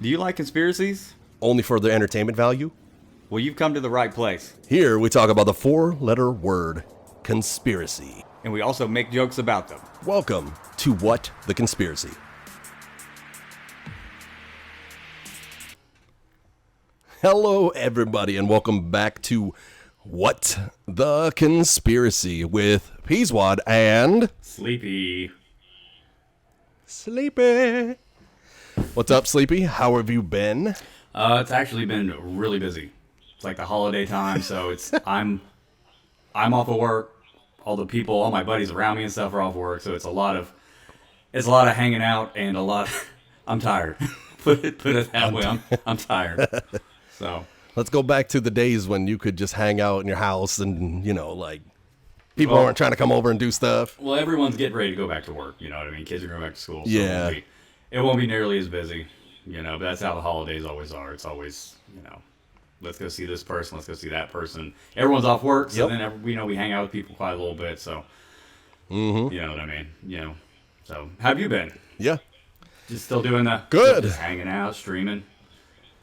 Do you like conspiracies? Only for their entertainment value? Well, you've come to the right place. Here we talk about the four-letter word, conspiracy. And we also make jokes about them. Welcome to What the Conspiracy. Hello, everybody, and welcome back to What the Conspiracy with Peaswad and Sleepy. Sleepy. What's up, Sleepy? How have you been? It's actually been really busy. It's like the holiday time, so I'm off of work. All the people, all my buddies around me and stuff are off work, so it's a lot of hanging out and a lot. I'm tired. put it that way. I'm tired. So let's go back to the days when you could just hang out in your house and people aren't trying to come over and do stuff. Well, everyone's getting ready to go back to work. You know what I mean? Kids are going back to school. So yeah. It won't be nearly as busy. But that's how the holidays always are. It's always, let's go see this person, let's go see that person. Everyone's off work, so then we hang out with people quite a little bit. So, you know what I mean? So, how have you been? Yeah. Just still doing that? Good. Just hanging out, streaming.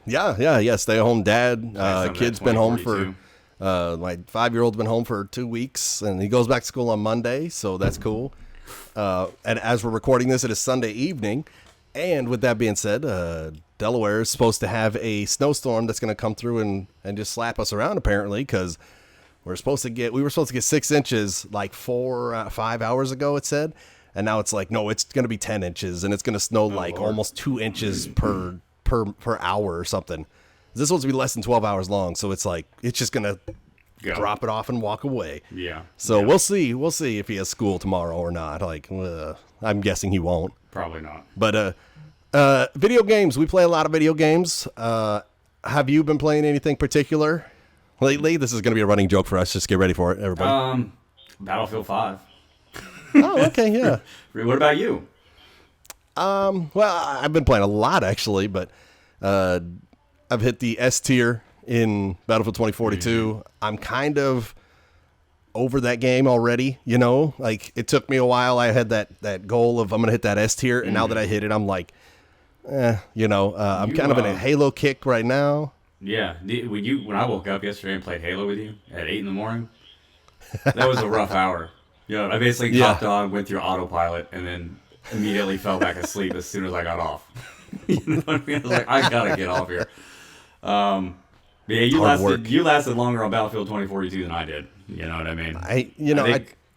Yeah. Stay-at-home dad. Kid's been home for. 2042. My 5-year-old's been home for 2 weeks, and he goes back to school on Monday, so that's cool. And as we're recording this, it is Sunday evening. And with that being said, Delaware is supposed to have a snowstorm that's going to come through and just slap us around, apparently, because we were supposed to get 6 inches like 5 hours ago, it said. And now it's like, no, it's going to be 10 inches, and it's going to snow almost 2 inches per hour or something. This is supposed to be less than 12 hours long, so it's like, it's just going to drop it off and walk away. Yeah. So we'll see if he has school tomorrow or not. I'm guessing he won't. Probably not. But video games. We play a lot of video games. Have you been playing anything particular lately? This is going to be a running joke for us. Just get ready for it, everybody. Battlefield 5. Oh, okay, yeah. What about you? Well, I've been playing a lot, actually, but I've hit the S tier in Battlefield 2042. Mm-hmm. I'm kind of over that game already, like it took me a while. I had that goal of I'm gonna hit that S tier, and now that I hit it, I'm like, I'm kind of in a Halo kick right now. Yeah, when I woke up yesterday and played Halo with you at 8 a.m, that was a rough hour. I basically hopped on, went through autopilot, and then immediately fell back asleep as soon as I got off. You know what I mean? I was like, I gotta get off here. You lasted longer on Battlefield 2042 than I did. You know what I mean? I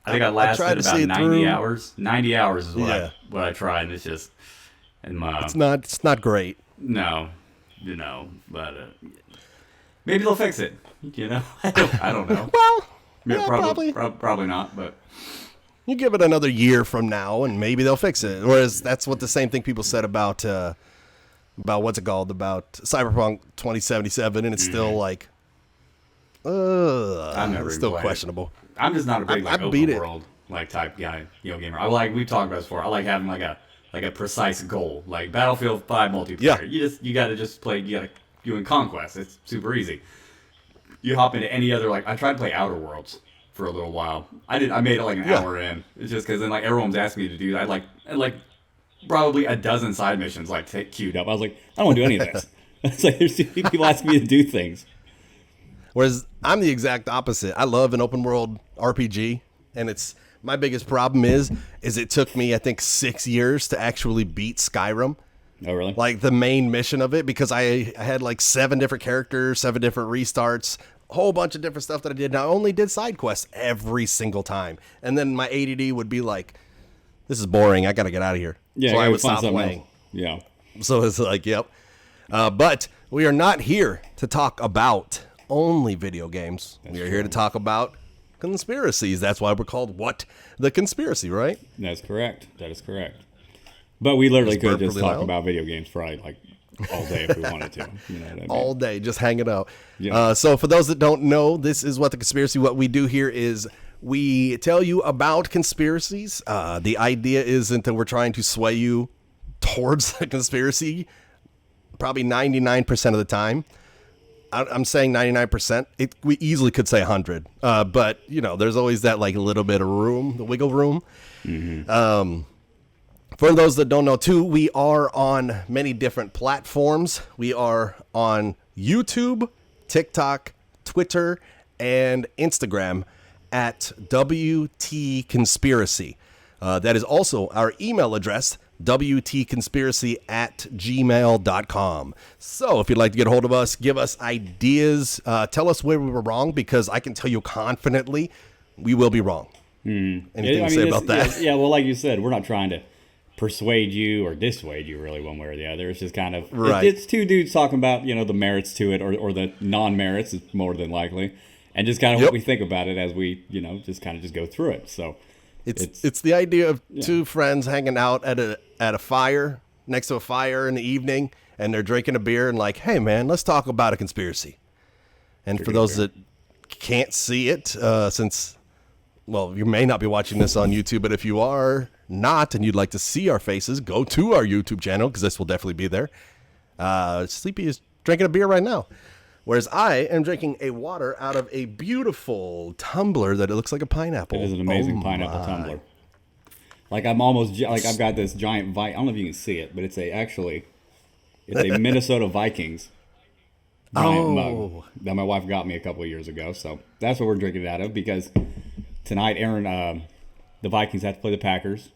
think I lasted about 90 hours. 90 hours is what I tried, and it's just it's not great. No, but maybe they'll fix it. I don't know. Probably not, but you give it another year from now, and maybe they'll fix it. Whereas that's what the same thing people said about what's it called, about Cyberpunk 2077, and it's still like, it's still questionable. I'm just not a big open world type guy, gamer. We've talked about this before. I like having a precise goal, like Battlefield 5 multiplayer. Yeah. You got to just play. You in Conquest. It's super easy. You hop into any other I tried to play Outer Worlds for a little while. I made it an hour in. It's just because then everyone's asking me to do that. I like probably a dozen side missions queued up. I was like, I don't want to do any of this. It's like there's too many people asking me to do things. Whereas I'm the exact opposite. I love an open world RPG, and it's my biggest problem is it took me I think 6 years to actually beat Skyrim. Oh really? Like the main mission of it, because I had 7 different characters, 7 different restarts, a whole bunch of different stuff that I did. And I only did side quests every single time, and then my ADD would be like, "This is boring. I got to get out of here." Yeah, so I would stop playing. Else. Yeah. So it's like, yep. But we are not here to talk about only video games. We are here to talk about conspiracies. That's why we're called What the Conspiracy, right? That's correct. That is correct. But we literally could just talk loud. about video games probably all day if we wanted to. You know what I mean? All day, just hanging out. Yeah. So for those that don't know, this is What the Conspiracy. What we do here is we tell you about conspiracies. The idea isn't that we're trying to sway you towards a conspiracy. Probably 99% of the time. I'm saying 99%. We easily could say 100. But, there's always that little bit of room, the wiggle room. Mm-hmm. For those that don't know, too, we are on many different platforms. We are on YouTube, TikTok, Twitter, and Instagram at WT Conspiracy. That is also our email address, WTconspiracy@gmail.com. So if you'd like to get a hold of us, give us ideas, tell us where we were wrong, because I can tell you confidently we will be wrong. Anything to say about that? Yeah, well, like you said, we're not trying to persuade you or dissuade you really one way or the other. It's just kind of, right. It's two dudes talking about, the merits to it or the non-merits, is more than likely. And just kind of what we think about it as we, just kind of just go through it. So it's the idea of two friends hanging out at a fire, next to a fire in the evening, and they're drinking a beer and like, hey man, let's talk about a conspiracy. And for those that can't see it, since, well, you may not be watching this on YouTube, but if you are not and you'd like to see our faces, go to our YouTube channel, because this will definitely be there. Sleepy is drinking a beer right now, whereas I am drinking a water out of a beautiful tumbler that it looks like a pineapple. It is an amazing pineapple tumbler. Like I've got this giant I don't know if you can see it, but it's a Minnesota Vikings giant mug that my wife got me a couple of years ago. So that's what we're drinking it out of, because tonight, Aaron, the Vikings have to play the Packers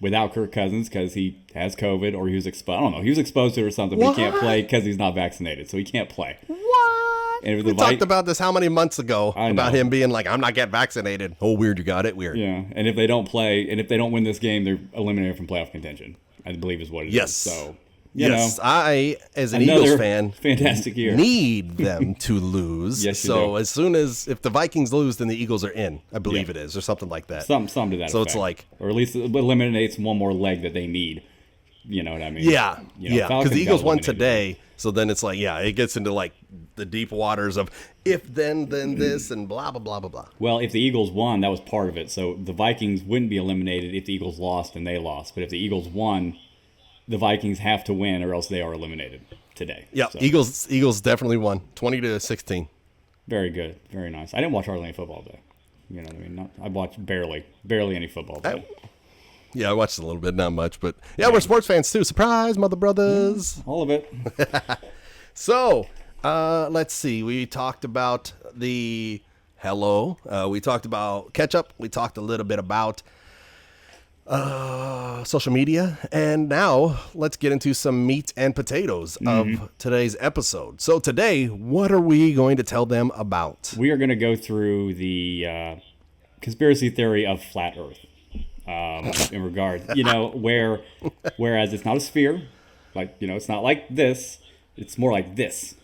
without Kirk Cousins because he has COVID, or he was exposed. I don't know. He was exposed to it or something, but he can't play because he's not vaccinated, so he can't play. What? And we talked about this how many months ago? About him being like, I'm not getting vaccinated. Oh, weird, you got it? Weird. Yeah, and if they don't play, and if they don't win this game, they're eliminated from playoff contention, I believe is what it is. So, you know, I, as an Eagles fan, fantastic year, need them to lose. Yes, you so do. As soon as, if the Vikings lose, then the Eagles are in. I believe it is, or something like that. Something to that So effect. it's like, or at least it eliminates one more leg that they need. You know what I mean? Yeah, because Falcons the Eagles got won eliminated. today, so then it's like, it gets into like the deep waters of if then this and blah blah blah blah blah. Well, if the Eagles won, that was part of it. So the Vikings wouldn't be eliminated if the Eagles lost and they lost. But if the Eagles won, the Vikings have to win or else they are eliminated today. Yeah, So, Eagles definitely won 20-16. very good, very nice. I didn't watch hardly any football today. You know what I mean? I watched barely any football today. Yeah, I watched a little bit, not much, but we're sports fans too. Surprise, mother brothers. All of it. So, let's see. We talked about the hello. We talked about ketchup. We talked a little bit about social media. And now let's get into some meat and potatoes of today's episode. So today, what are we going to tell them about? We are going to go through the conspiracy theory of flat Earth. In regard, whereas it's not a sphere, like, it's not like this, it's more like this,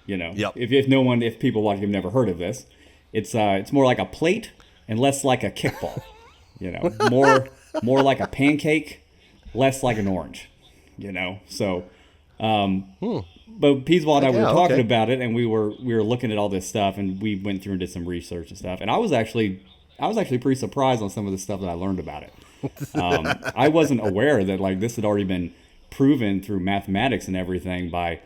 Yep. If people watching have never heard of this, it's more like a plate and less like a kickball, more like a pancake, less like an orange, so, but Peaswad and I were talking about it, and we were looking at all this stuff, and we went through and did some research and stuff, and I was actually pretty surprised on some of the stuff that I learned about it. I wasn't aware that this had already been proven through mathematics and everything by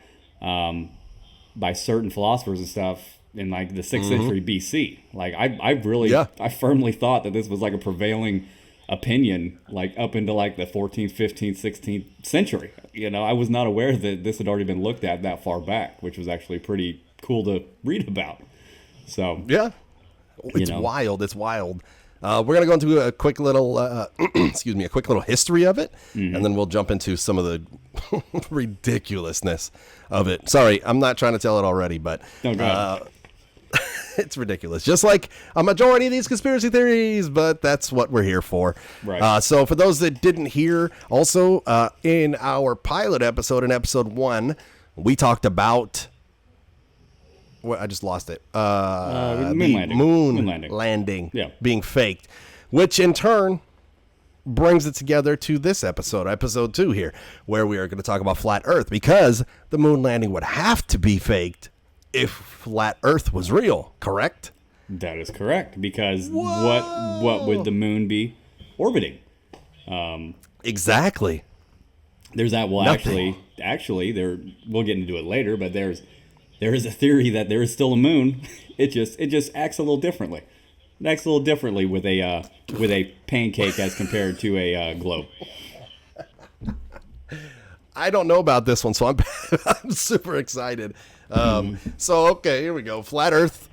certain philosophers and stuff in the 6th century BC. I firmly thought that this was a prevailing opinion up into the 14th, 15th, 16th century. I was not aware that this had already been looked at that far back, which was actually pretty cool to read about. So yeah. It's wild. It's wild. We're gonna go into a quick little, a quick little history of it, and then we'll jump into some of the ridiculousness of it. Sorry, I'm not trying to tell it already, but it's ridiculous. Just like a majority of these conspiracy theories, but that's what we're here for. Right. So for those that didn't hear, also in our pilot episode, in episode 1, we talked about. Well, I just lost it. Moon landing being faked, which in turn brings it together to this episode 2 here, where we are going to talk about flat Earth, because the moon landing would have to be faked if flat Earth was real, correct? That is correct, because what would the moon be orbiting? Exactly. There's that. Well, Nothing. actually, we'll get into it later, but there is a theory that there is still a moon. It just acts a little differently. It acts a little differently with a pancake as compared to a globe. I don't know about this one, so I'm super excited. So okay, here we go. Flat Earth.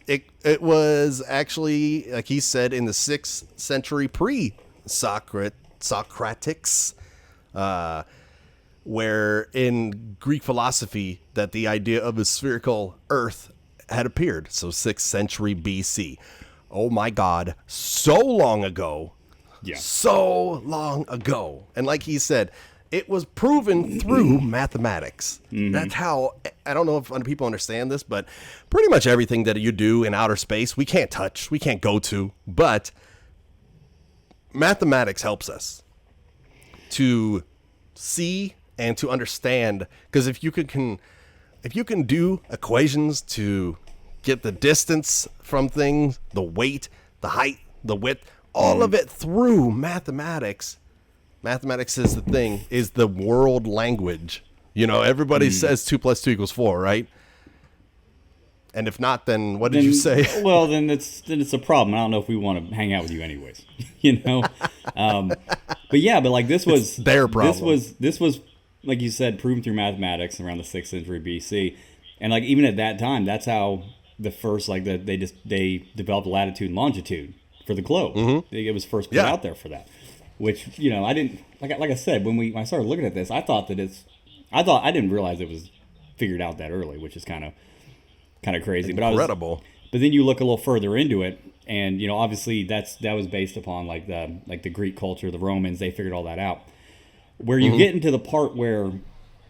It was actually, like he said, in the 6th century pre-Socratics, where in Greek philosophy that the idea of a spherical Earth had appeared. So 6th century BC. Oh my God, so long ago. Yeah. So long ago. And like he said, it was proven through mathematics. That's how, I don't know if other people understand this, but pretty much everything that you do in outer space, we can't touch, we can't go to, but mathematics helps us to see and to understand. Because if you can do equations to get the distance from things, the weight, the height, the width, all of it through mathematics. Mathematics is the world language. You know, everybody says 2 + 2 = 4, right? And if not, then what did you say? Well, then it's a problem. I don't know if we want to hang out with you anyways. You know? But yeah, but like this was It's their problem. This was like you said, proven through mathematics around the 6th century BC. And like even at that time, that's how the first they developed latitude and longitude for the globe. It was first put out there for that. Which, you know, I didn't like I said, when I started looking at this, I didn't realize it was figured out that early, which is kind of crazy. Incredible. But then you look a little further into it, and you know, obviously that was based upon like the Greek culture, the Romans, they figured all that out. Where you get into the part where,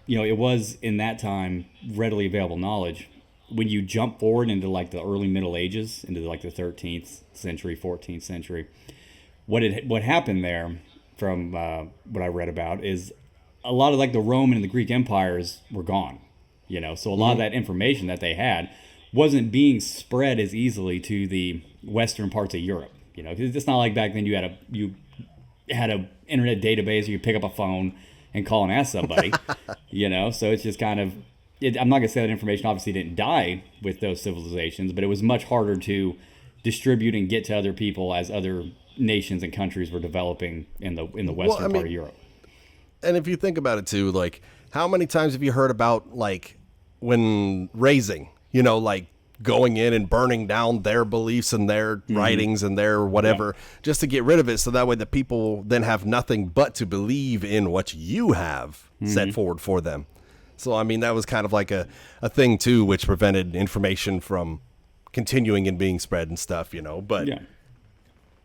you know, it was in that time readily available knowledge. When you jump forward into like the early Middle Ages, into like the 13th century, 14th century, what happened there, from what I read about, is a lot of like the Roman and the Greek empires were gone. You know, so a lot of that information that they had wasn't being spread as easily to the western parts of Europe. You know, 'cause it's not like back then you had a internet database, you could pick up a phone and call and ask somebody. You know, so it's just kind of, I'm not gonna say that information obviously didn't die with those civilizations, but it was much harder to distribute and get to other people as other nations and countries were developing in the western part of Europe. And if you think about it too, like how many times have you heard about like when raising, you know, like going in and burning down their beliefs and their writings and their whatever, just to get rid of it, so that way the people then have nothing but to believe in what you have set forward for them. So I mean, that was kind of like a thing too, which prevented information from continuing and being spread and stuff, you know.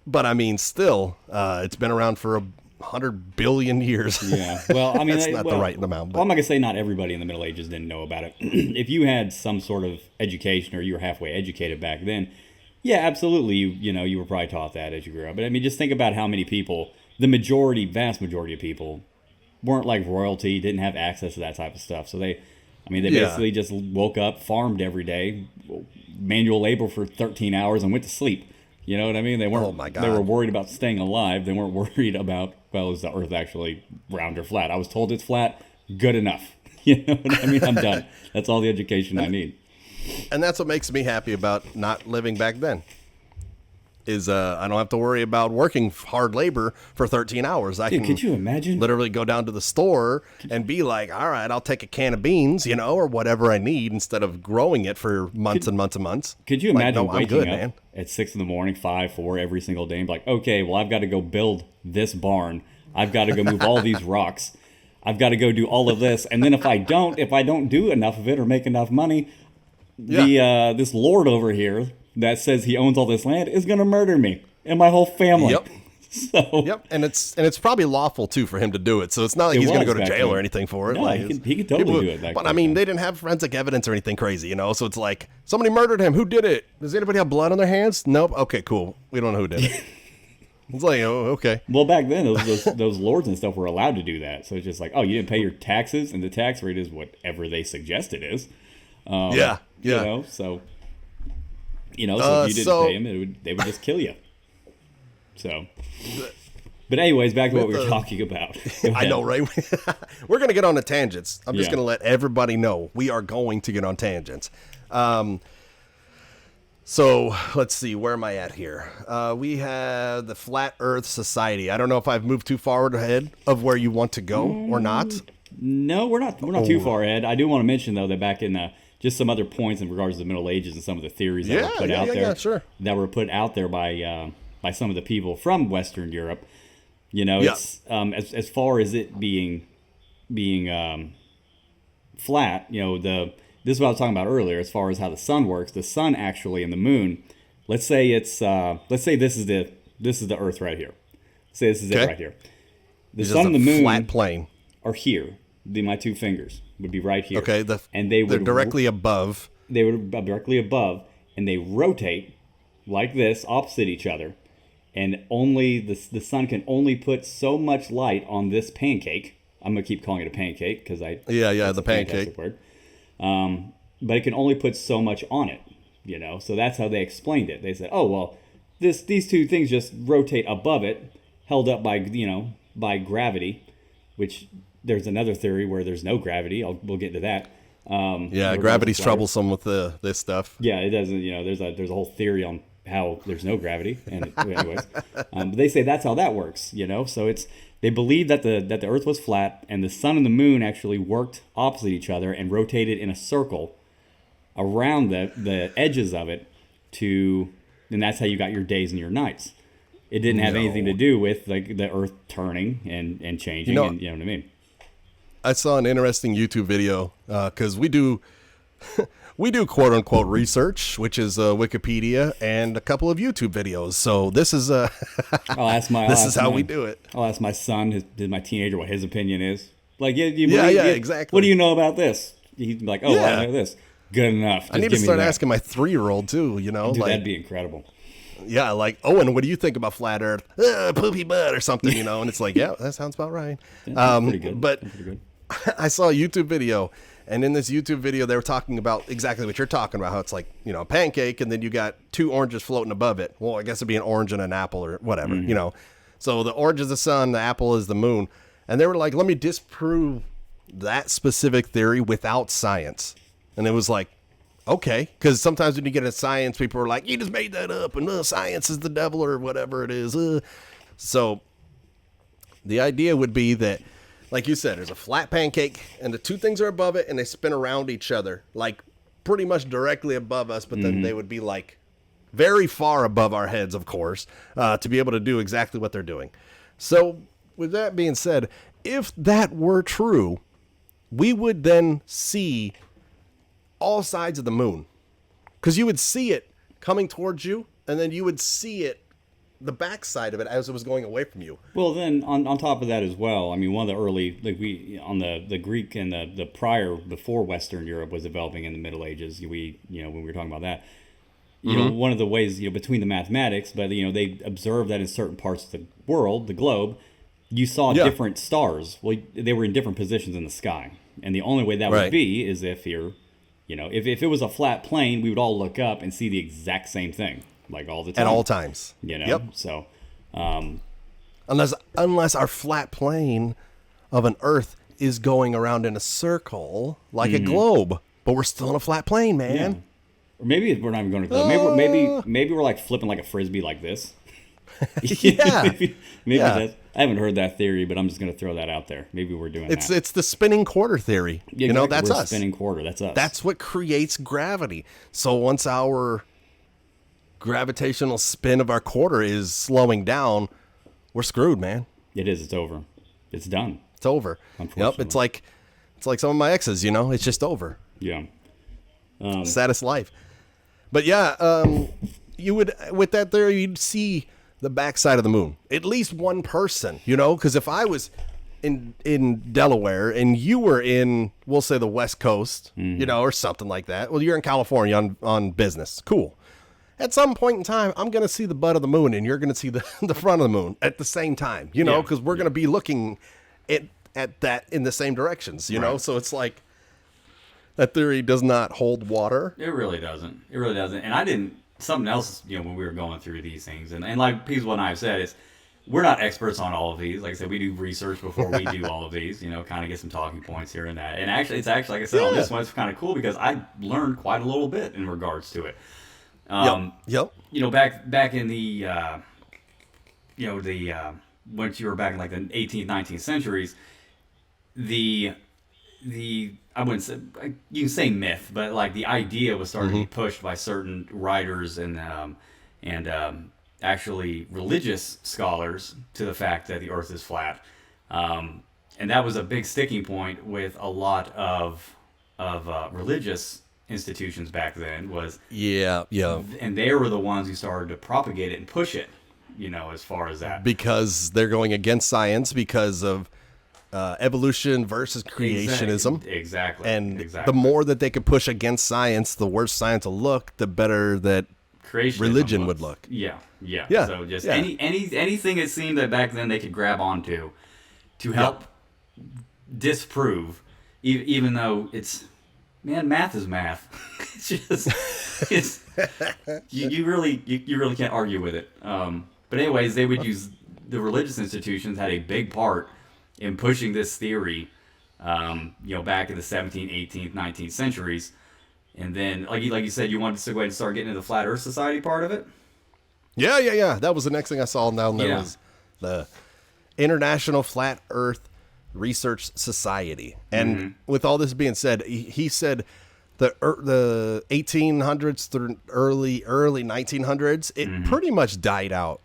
But I mean, still, it's been around for 100 billion years. Yeah. Well, I mean, that's not the right amount. But. Well, I'm not gonna say not everybody in the Middle Ages didn't know about it. If you had some sort of education, or you were halfway educated back then, yeah, absolutely. You were probably taught that as you grew up. But I mean, just think about how many people, vast majority of people, weren't like royalty, didn't have access to that type of stuff. So they basically just woke up, farmed every day, manual labor for 13 hours, and went to sleep. You know what I mean? They weren't. Oh my God. They were worried about staying alive. They weren't worried about, well, is the Earth actually round or flat? I was told it's flat. Good enough. You know what I mean? I'm done. That's all the education I need. And that's what makes me happy about not living back then. Is I don't have to worry about working hard labor for 13 hours. Could you imagine? Literally go down to the store and be like, all right, I'll take a can of beans, you know, or whatever I need, instead of growing it for months and months and months. Could you imagine waking up man. at 6 a.m, 5, 4 every single day and be like, okay, well, I've got to go build this barn. I've got to go move all these rocks. I've got to go do all of this. And then if I don't do enough of it or make enough money, this lord over here that says he owns all this land is going to murder me and my whole family. Yep. So, and it's probably lawful too for him to do it. So it's not like he's going to go to jail or anything for it. No, like, he could totally do it. But I mean, they didn't have forensic evidence or anything crazy, you know. So it's like, somebody murdered him. Who did it? Does anybody have blood on their hands? Nope. Okay, cool. We don't know who did it. It's like, oh, okay. Well, back then those lords and stuff were allowed to do that. So it's just like, oh, you didn't pay your taxes, and the tax rate is whatever they suggest it is. Yeah. You know, so if you didn't pay them, they would just kill you. So, but anyways, back to what we were talking about. I know, right? We're going to get on the tangents. I'm just going to let everybody know we are going to get on tangents. So let's see, where am I at here? We have the Flat Earth Society. I don't know if I've moved too far ahead of where you want to go or not. No, we're not too far ahead. I do want to mention though that back in just some other points in regards to the Middle Ages and some of the theories that were put out there. Yeah, sure. That were put out there by some of the people from Western Europe. It's as far as it being flat. This is what I was talking about earlier. As far as how the sun works, the sun actually and the moon. Let's say this is the Earth right here. Say this is it right here. The sun and the moon flat plane are here. My two fingers would be right here. Okay, they're directly above. They would be directly above, and they rotate like this, opposite each other, and only the sun can only put so much light on this pancake. I'm gonna keep calling it a pancake because the pancake word. But it can only put so much on it. So that's how they explained it. They said, oh well, these two things just rotate above it, held up by gravity, which. There's another theory where there's no gravity. We'll get to that. Gravity's troublesome with this stuff. Yeah, it doesn't. There's a whole theory on how there's no gravity. And anyways, but they say that's how that works. So they believe that the Earth was flat and the sun and the moon actually worked opposite each other and rotated in a circle around the edges of it and that's how you got your days and your nights. It didn't have anything to do with like the Earth turning and changing. And you know what I mean. I saw an interesting YouTube video because we do quote unquote research, which is Wikipedia and a couple of YouTube videos. So this is how we do it. I'll ask my son, my teenager, what his opinion is. Like, exactly. What do you know about this? He's like, I know this. Good enough. I need to start asking my 3-year-old too. Dude, that'd be incredible. Yeah, like, Owen, what do you think about flat Earth? Poopy butt or something, and it's like, yeah, that sounds about right. Pretty good. But pretty good. I saw a YouTube video, and in this YouTube video, they were talking about exactly what you're talking about, how it's like, a pancake, and then you got 2 oranges floating above it. Well, I guess it'd be an orange and an apple or whatever, So the orange is the sun, the apple is the moon. And they were like, let me disprove that specific theory without science. And it was like, okay, because sometimes when you get into science, people are like, you just made that up, and science is the devil or whatever it is. So the idea would be that, like you said, there's a flat pancake, and the 2 things are above it, and they spin around each other, like pretty much directly above us, but then they would be like very far above our heads, of course, to be able to do exactly what they're doing. So with that being said, if that were true, we would then see all sides of the moon, because you would see it coming towards you, and then you would see it, the backside of it, as it was going away from you. Well, then on top of that as well, I mean, one of the early, on the Greek and the prior, before Western Europe was developing in the Middle Ages, when we were talking about that, one of the ways, between the mathematics, but they observed that in certain parts of the world, the globe, you saw different stars. Well, they were in different positions in the sky, and the only way that would be is if you're, if it was a flat plane, we would all look up and see the exact same thing. Like all the time. At all times. So unless our flat plane of an Earth is going around in a circle like a globe, but we're still in a flat plane, man. Yeah. Or maybe we're not even going to globe. Maybe we're like flipping like a frisbee like this. maybe that's, I haven't heard that theory, but I'm just going to throw that out there. Maybe we're doing that. It's the spinning quarter theory. Yeah, that's we're us. Spinning quarter. That's us. That's what creates gravity. So once our gravitational spin of our quarter is slowing down, we're screwed, man. It is. It's over. It's done. It's over. Yep. It's like some of my exes, it's just over. Yeah. Saddest life. But yeah, you would, with that theory, you'd see the backside of the moon. At least one person, because if I was in Delaware and you were in, we'll say, the West Coast, or something like that. Well, you're in California on business. Cool. At some point in time, I'm going to see the butt of the moon, and you're going to see the front of the moon at the same time, because we're going to be looking at that in the same directions, So it's like that theory does not hold water. It really doesn't. And something else, when we were going through these things, and like Peaswad and I have said, is we're not experts on all of these. Like I said, we do research before we do all of these, kind of get some talking points here and that. And actually, like I said, on this one, it's kind of cool because I learned quite a little bit in regards to it. Yep. Back in the once you were back in like the 18th, 19th centuries, the I wouldn't say, you can say myth, but like the idea was starting to be pushed by certain writers and actually religious scholars to the fact that the Earth is flat, and that was a big sticking point with a lot of religious institutions back then. And they were the ones who started to propagate it and push it, as far as that, because they're going against science because of evolution versus creationism. Exactly. And the more that they could push against science, the worse science will look, the better that religion would look. Yeah. So just Yeah. anything it seemed that back then they could grab onto to help disprove, even though math is math. You really can't argue with it. But anyways, they would use the religious institutions had a big part in pushing this theory, back in the 17th, 18th, 19th centuries. And then, like you said, you wanted to go ahead and start getting into the Flat Earth Society part of it? Yeah. That was the next thing I saw down there was the International Flat Earth Research Society. And with all this being said, he said the 1800s through early 1900s, it pretty much died out.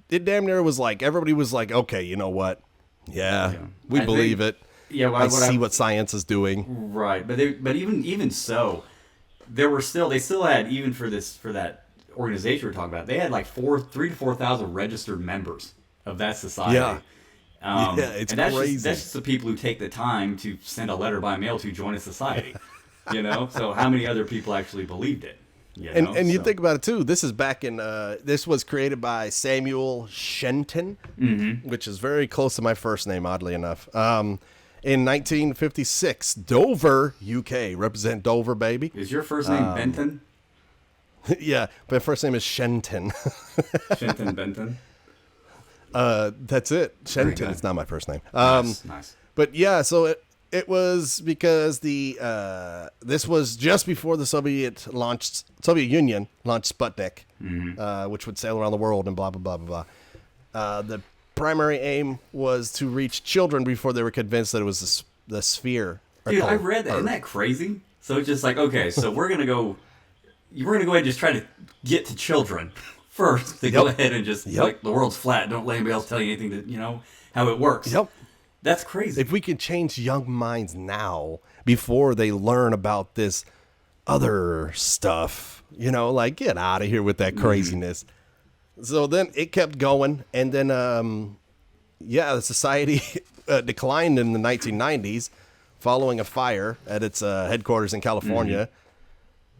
It damn near was like, everybody was like, okay, you know what? Yeah. We believe it. Yeah, I see what science is doing. Right, but even so, they still had, even for that organization we're talking about, they had like 3,000 to 4,000 registered members of that society. Yeah, it's crazy. That's just the people who take the time to send a letter by mail to join a society. So how many other people actually believed it? You think about it too. This is back in. This was created by Samuel Shenton, which is very close to my first name, oddly enough. In 1956, Dover, UK, represent Dover, baby. Is your first name Benton? Yeah, but my first name is Shenton. Shenton Benton. That's it. Shenton is not my first name. Nice. But yeah, so it was because this was just before the Soviet Union launched Sputnik, which would sail around the world and blah blah blah blah blah. The primary aim was to reach children before they were convinced that it was the sphere. Dude, I read that. Isn't that crazy? So it's just like, okay, so we're gonna go ahead and just try to get to children first. To go ahead and just like, the world's flat. Don't let anybody else tell you anything that how it works. Yep. That's crazy. If we can change young minds now before they learn about this other stuff, like, get out of here with that craziness. So then it kept going. And then, the society declined in the 1990s following a fire at its headquarters in California.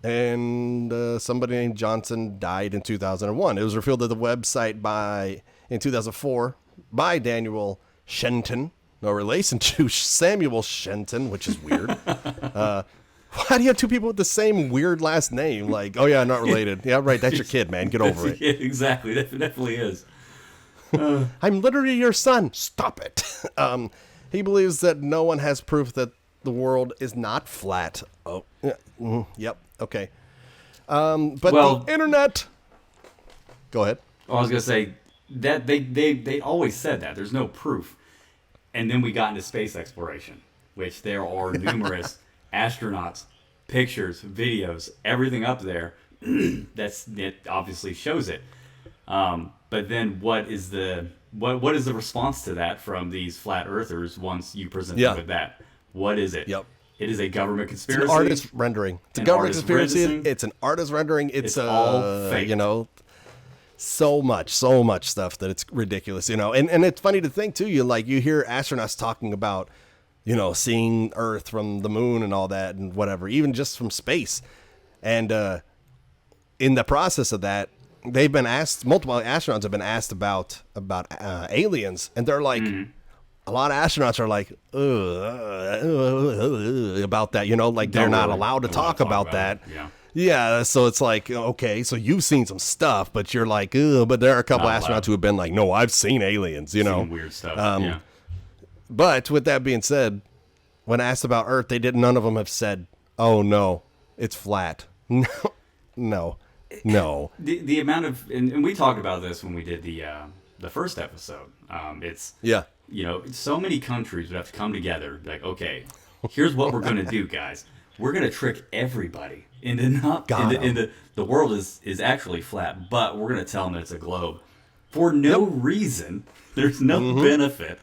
And somebody named Johnson died in 2001. It was revealed to the website in 2004 by Daniel Shenton. No relation to Samuel Shenton, which is weird. Why do you have two people with the same weird last name? Like, oh yeah, not related. Yeah, right. That's your kid, man. Get over it. Yeah, exactly. That definitely is. I'm literally your son. Stop it. He believes that no one has proof that the world is not flat. Oh, yeah. Yep. Okay. But the internet. Go ahead. I was gonna say that they always said that there's no proof. And then we got into space exploration, which there are numerous astronauts, pictures, videos, everything up there that obviously shows it. But then what is the response to that from these flat earthers once you present them with that? What is it? Yep. It is a government conspiracy. It's an artist rendering. It's a government conspiracy. It's an artist rendering. It's all fake. So much stuff that it's ridiculous, and it's funny to think too. You hear astronauts talking about, seeing Earth from the moon and all that and whatever, even just from space. And in the process of that, they've been asked, multiple astronauts have been asked about aliens, and they're like, a lot of astronauts are like, about that, like they're not allowed to talk about that. Yeah. Yeah, so it's like, okay, so you've seen some stuff, but you're like, ugh, but there are a couple astronauts who have been like, no, I've seen aliens, Seen weird stuff. But with that being said, when asked about Earth, none of them have said, oh no, it's flat. No. No. The amount of and we talked about this when we did the first episode. It's Yeah. So many countries would have to come together. Like, okay, here's what we're gonna do, guys. We're gonna trick everybody into the world is actually flat, but we're gonna tell them that it's a globe for no reason. There's no benefit.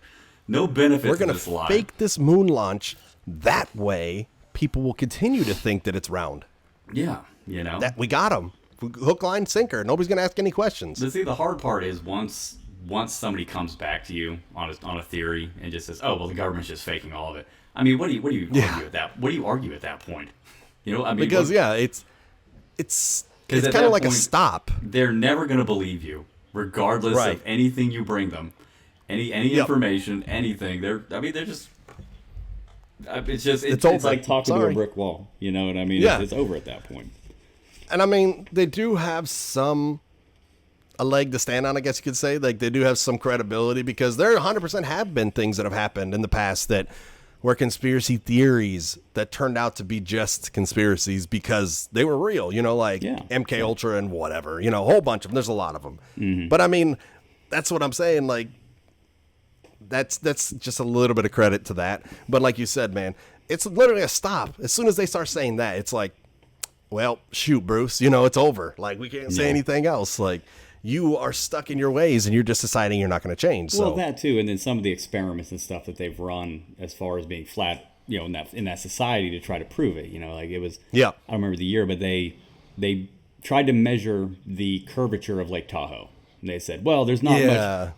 No benefit We're to going this to lie. fake this moon launch. That way, people will continue to think that it's round. Yeah, That we got them. Hook, line, sinker. Nobody's going to ask any questions. But see, the hard part is once somebody comes back to you on a theory and just says, "Oh, well, the government's just faking all of it." I mean, what do you argue at that? What do you argue at that point? I mean, Because it's kind of like a stop. They're never going to believe you, regardless of anything you bring them, any information, anything. They're just. It's over. Like talking to a brick wall. You know what I mean? Yeah. It's over at that point. And I mean, they do have a leg to stand on, I guess you could say. Like, they do have some credibility because there 100% have been things that have happened in the past that were conspiracy theories that turned out to be just conspiracies because they were real, like MK Ultra and whatever, a whole bunch of them. There's a lot of them. Mm-hmm. But I mean, that's what I'm saying. Like, that's just a little bit of credit to that. But like you said, man, it's literally a stop. As soon as they start saying that, it's like, well, shoot, Bruce, it's over. Like, we can't say anything else. Like, you are stuck in your ways and you're just deciding you're not going to change. Well, that too. And then some of the experiments and stuff that they've run as far as being flat, in that society to try to prove it, like it was, I don't remember the year, but they tried to measure the curvature of Lake Tahoe. And they said, well, there's not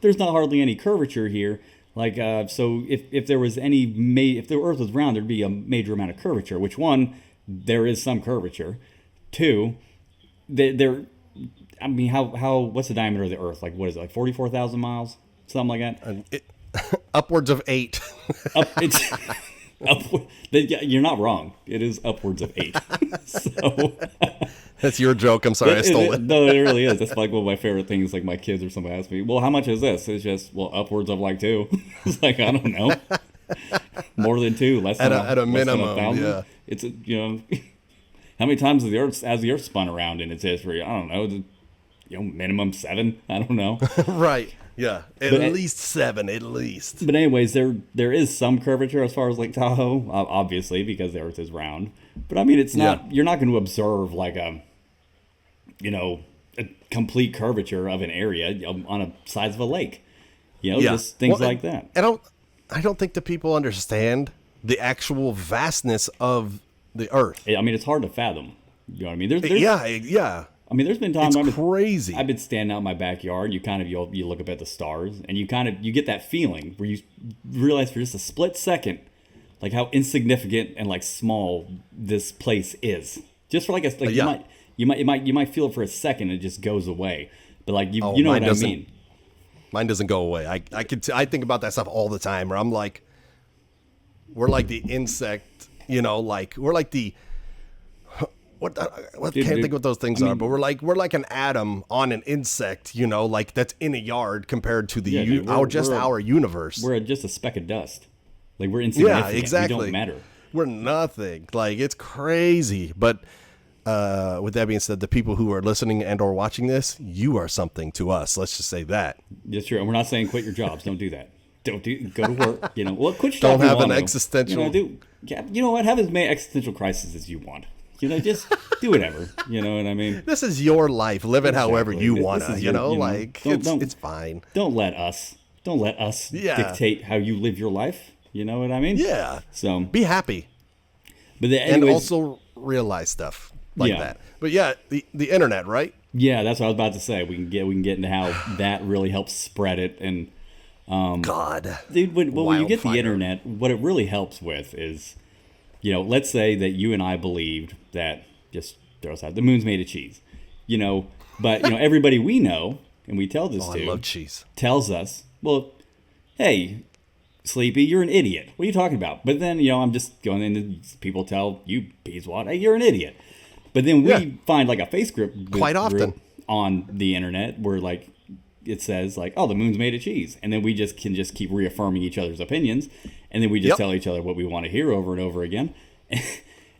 hardly any curvature here. Like, so if there was if the Earth was round, there'd be a major amount of curvature, which one, there is some curvature. Two, I mean, what's the diameter of the Earth? Like, what is it, like 44,000 miles? Something like that? Upwards of 8. You're not wrong. It is upwards of 8. So that's your joke. I'm sorry, I stole it. No, it really is. That's like one of my favorite things. Like, my kids or somebody ask me, well, how much is this? It's just, well, upwards of like 2. It's like, I don't know. More than 2, less than at a minimum. 1,000. Yeah. It's how many times has the Earth spun around in its history? I don't know. Minimum 7. I don't know. Right. Yeah. At least 7. At least. But anyways, there is some curvature as far as Lake Tahoe, obviously, because the Earth is round. But I mean, it's not. You're not going to observe like a complete curvature of an area on a size of a lake. Just things like that. I don't think the people understand the actual vastness of the Earth. I mean, it's hard to fathom. You know what I mean? There's yeah. I mean, there's been times crazy. I've been standing out in my backyard. You look up at the stars, and you get that feeling where you realize for just a split second, like how insignificant and like small this place is. Just for you might feel it for a second, and it just goes away. But like you know what I mean. Mine doesn't go away. I think about that stuff all the time. Where I'm like, we're like the insect, like we're like the. What can't think what those things are, but we're like an atom on an insect, like that's in a yard compared to our universe. We're just a speck of dust. Like, we're insignificant. Yeah, exactly. We don't matter. We're nothing. Like, it's crazy. But with that being said, the people who are listening and or watching this, you are something to us. Let's just say that. That's true. And we're not saying quit your jobs. Don't do that. Go to work. Well, quit your job. Don't have an existential. You know what? Have as many existential crises as you want. Just do whatever. You know what I mean? This is your life. Live it however you want to, it's fine. Don't let us dictate how you live your life. You know what I mean? Yeah. So be happy. But and also realize stuff like that. But yeah, the internet, right? Yeah, that's what I was about to say. We can get into how that really helps spread it. And God. Dude, when you get the internet, what it really helps with is, let's say that you and I believed that, just throw us out, the moon's made of cheese, but everybody we know and we tell this to, I love cheese, tells us, well, hey, Sleepy, you're an idiot. What are you talking about? But then, I'm just going into, people tell you, Peaswad, hey, you're an idiot. But then we find like a Facebook quite often on the internet where like it says like, oh, the moon's made of cheese, and then we can keep reaffirming each other's opinions, and then we just tell each other what we want to hear over and over again.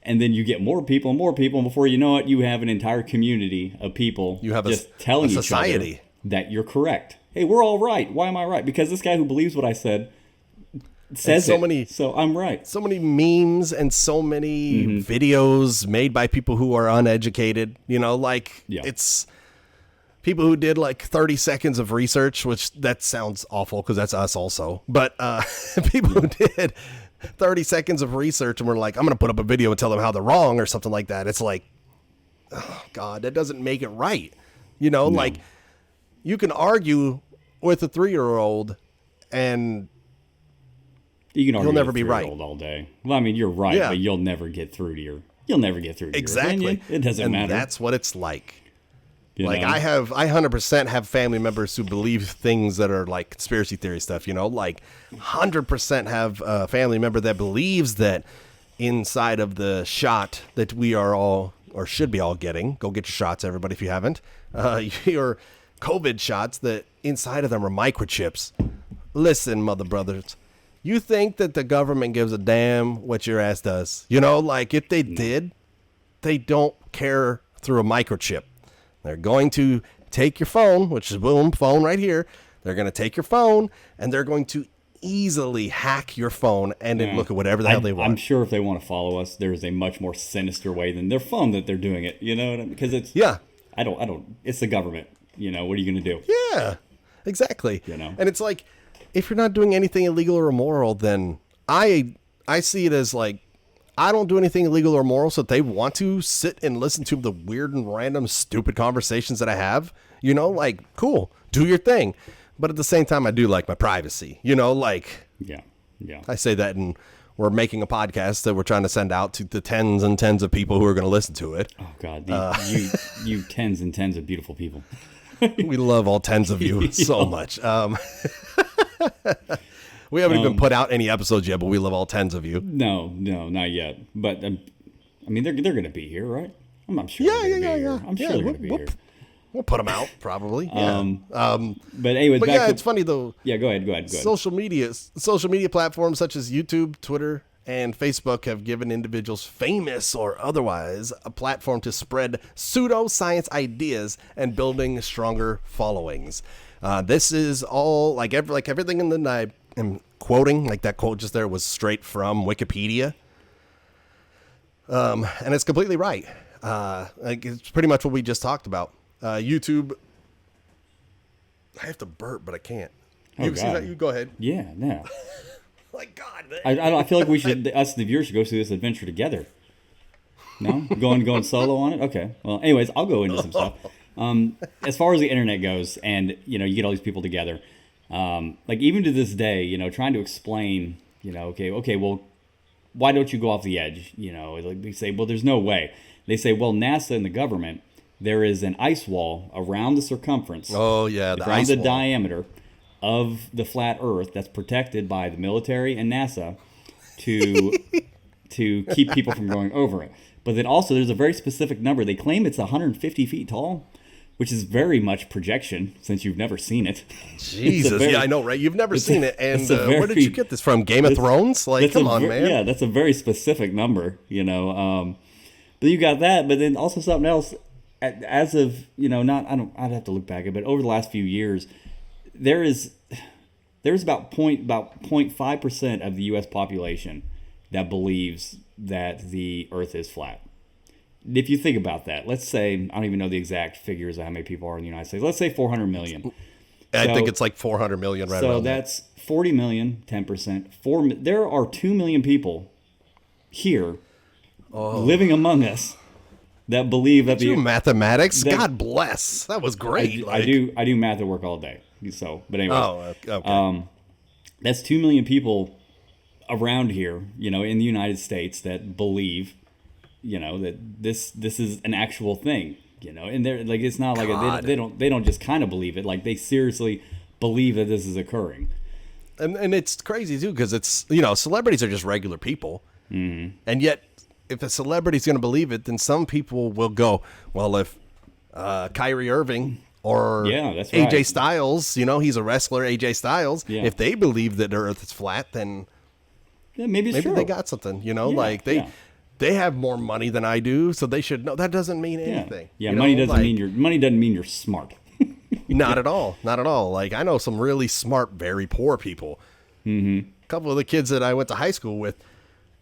And then you get more people and more people, and before you know it, you have an entire community of people You have just telling a each society. other that you're correct. Hey, we're all right. Why am I right? Because this guy who believes what I said says so I'm right. So many memes and so many videos made by people who are uneducated. It's people who did like 30 seconds of research, which that sounds awful because that's us also. But people who did 30 seconds of research and were like, I'm going to put up a video and tell them how they're wrong or something like that. It's like, oh God, that doesn't make it right. Like you can argue with a 3-year-old and you can argue you'll never with a be right 3-year-old all day. Well, I mean, you're right, Yeah. but you'll never get through to your exactly. opinion. It doesn't matter. That's what it's like. You Like know? I 100% have family members who believe things that are like conspiracy theory stuff, like 100% have a family member that believes that inside of the shot that we are all, or should be all getting, go get your shots, everybody, if you haven't, your COVID shots, that inside of them are microchips. Listen, mother brothers, you think that the government gives a damn what your ass does? Like if they did, they don't care through a microchip. They're going to take your phone, which is boom, phone right here. They're going to take your phone and they're going to easily hack your phone and then look at whatever the hell they want. I'm sure if they want to follow us, there's a much more sinister way than their phone that they're doing it. You know what I mean? Because it's I don't. It's the government. What are you going to do? Yeah, exactly. And it's like, if you're not doing anything illegal or immoral, then I see it as like, I don't do anything illegal or immoral, so if they want to sit and listen to the weird and random stupid conversations that I have, like, cool, do your thing. But at the same time, I do like my privacy, like, yeah. I say that, and we're making a podcast that we're trying to send out to the tens and tens of people who are going to listen to it. Oh God, you tens and tens of beautiful people. We love all tens of you so much. We haven't even put out any episodes yet, but we love all tens of you. No, not yet. But I mean, they're going to be here, right? I'm sure. Yeah. I'm sure they're going to be here. We'll put them out probably. Yeah. But anyways, it's funny though. Yeah, go ahead. Social media platforms such as YouTube, Twitter, and Facebook have given individuals, famous or otherwise, a platform to spread pseudoscience ideas and building stronger followings. This is all like everything in the I am quoting, like that quote just there was straight from Wikipedia. And it's completely right. Like it's pretty much what we just talked about. YouTube. I have to burp, but I can't. You see that? You go ahead. Yeah, no. Like God, I feel like we should, us the viewers should go through this adventure together. No, going solo on it. Okay. Well, anyways, I'll go into some stuff. As far as the internet goes, and you get all these people together, like even to this day, trying to explain, okay, well, why don't you go off the edge? Like they say, well, there's no way. They say, well, NASA and the government, there is an ice wall around the circumference. Oh yeah, around the diameter of the flat Earth that's protected by the military and NASA to keep people from going over it. But then also there's a very specific number. They claim it's 150 feet tall, which is very much projection since you've never seen it. Jesus, yeah, I know, right? You've never seen it. And where did you get this from? Game of Thrones? Like, come on, man. Yeah, that's a very specific number, But you got that, but then also something else. As of, I'd have to look back at it, but over the last few years, there's about 0.5% of the U.S. population that believes that the Earth is flat. If you think about that, let's say, I don't even know the exact figures of how many people are in the United States. Let's say 400 million. I think it's like 400 million right now. around So that's 40 million, 10%. There are 2 million people here living among us that believe that mathematics. God bless. That was great. I do math at work all day. So, but anyway. Oh, okay. That's 2 million people around here, in the United States that believe, that this is an actual thing, and they're like, it's not like they don't just kind of believe it. Like they seriously believe that this is occurring. And it's crazy too, because it's, celebrities are just regular people. Mm-hmm. And yet, if a celebrity's going to believe it, then some people will go, well, if Kyrie Irving or that's AJ right. Styles, he's a wrestler, AJ Styles, if they believe that the Earth is flat, then maybe they got something, they have more money than I do, so they should know. That doesn't mean anything. Yeah, you money know? doesn't Like, mean you're smart. Not at all. Not at all. Like, I know some really smart, very poor people. Mm-hmm. A couple of the kids that I went to high school with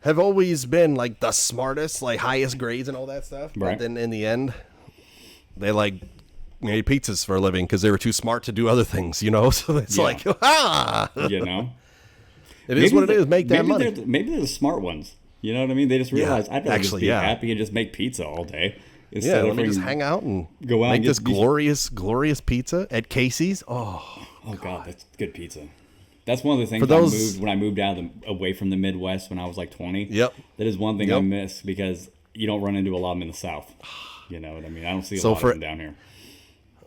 have always been like the smartest, like highest grades and all that stuff. Right. But then in the end, they like made pizzas for a living because they were too smart to do other things, you know? So it's like, ah! You know? It is what it is. Make that money. Maybe they're the smart ones. You know what I mean? They just realize I'd rather just actually, be happy and just make pizza all day. Instead Let of me just hang out and go out make and this glorious pizza at Casey's. Oh God, that's good pizza. That's one of the things when I moved away from the Midwest when I was like 20. Yep. That is one thing I miss because you don't run into a lot of them in the South. You know what I mean? I don't see a lot of them down here.